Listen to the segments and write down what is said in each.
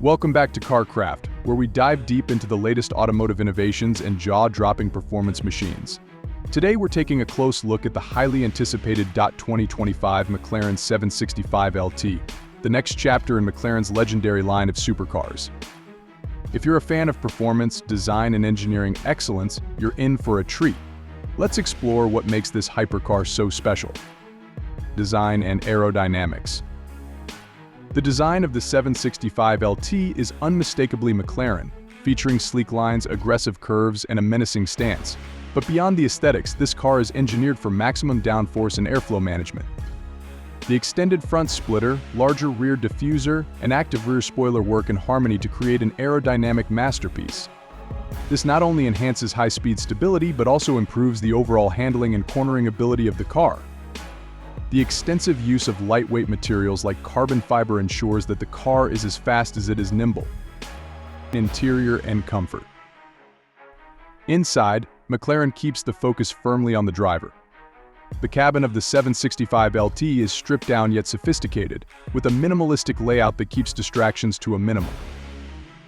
Welcome back to CarCraft, where we dive deep into the latest automotive innovations and jaw-dropping performance machines. Today we're taking a close look at the highly anticipated 2025 McLaren 765 LT, the next chapter in McLaren's legendary line of supercars. If you're a fan of performance, design, and engineering excellence, you're in for a treat. Let's explore what makes this hypercar so special. Design and aerodynamics. The design of the 765 LT is unmistakably McLaren, featuring sleek lines, aggressive curves, and a menacing stance. But beyond the aesthetics, this car is engineered for maximum downforce and airflow management. The extended front splitter, larger rear diffuser, and active rear spoiler work in harmony to create an aerodynamic masterpiece. This not only enhances high-speed stability, but also improves the overall handling and cornering ability of the car. The extensive use of lightweight materials like carbon fiber ensures that the car is as fast as it is nimble. Interior and comfort. Inside, McLaren keeps the focus firmly on the driver. The cabin of the 765 LT is stripped down yet sophisticated, with a minimalistic layout that keeps distractions to a minimum.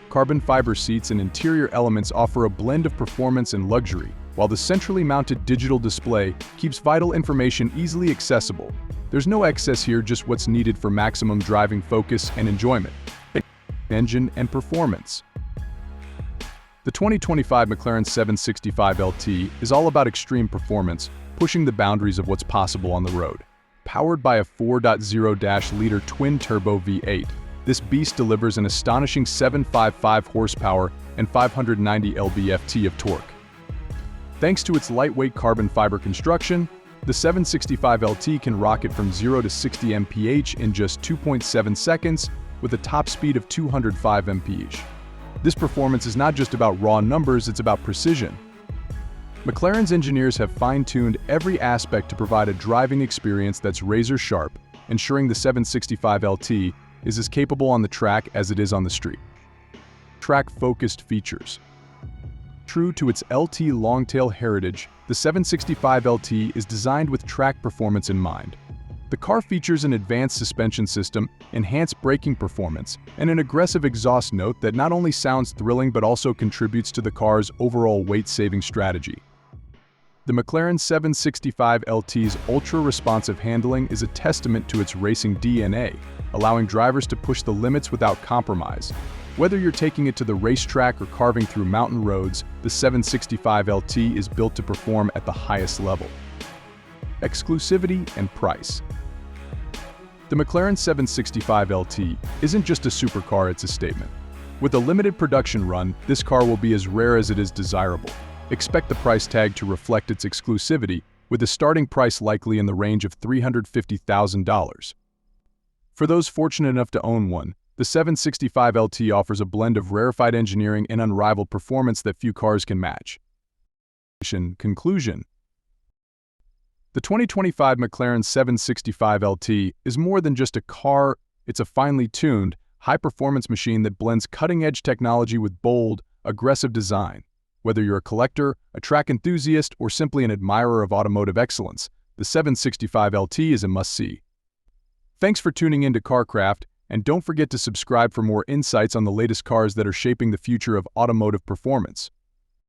Carbon fiber seats and interior elements offer a blend of performance and luxury, while the centrally mounted digital display keeps vital information easily accessible. There's no excess here, just what's needed for maximum driving focus and enjoyment. Engine and performance. The 2025 McLaren 765 LT is all about extreme performance, pushing the boundaries of what's possible on the road. Powered by a 4.0-liter twin-turbo V8, this beast delivers an astonishing 755 horsepower and 590 lb-ft of torque. Thanks to its lightweight carbon fiber construction, the 765 LT can rocket from 0 to 60 mph in just 2.7 seconds with a top speed of 205 mph. This performance is not just about raw numbers, it's about precision. McLaren's engineers have fine-tuned every aspect to provide a driving experience that's razor-sharp, ensuring the 765 LT is as capable on the track as it is on the street. Track-focused features. True to its LT long-tail heritage, the 765 LT is designed with track performance in mind. The car features an advanced suspension system, enhanced braking performance, and an aggressive exhaust note that not only sounds thrilling but also contributes to the car's overall weight-saving strategy. The McLaren 765 LT's ultra-responsive handling is a testament to its racing DNA, allowing drivers to push the limits without compromise. Whether you're taking it to the racetrack or carving through mountain roads, the 765 LT is built to perform at the highest level. Exclusivity and price. The McLaren 765 LT isn't just a supercar, it's a statement. With a limited production run, this car will be as rare as it is desirable. Expect the price tag to reflect its exclusivity, with a starting price likely in the range of $350,000. For those fortunate enough to own one, the 765 LT offers a blend of rarefied engineering and unrivaled performance that few cars can match. Conclusion. The 2025 McLaren 765 LT is more than just a car, it's a finely tuned, high-performance machine that blends cutting-edge technology with bold, aggressive design. Whether you're a collector, a track enthusiast, or simply an admirer of automotive excellence, the 765 LT is a must-see. Thanks for tuning in to CarCraft, and don't forget to subscribe for more insights on the latest cars that are shaping the future of automotive performance.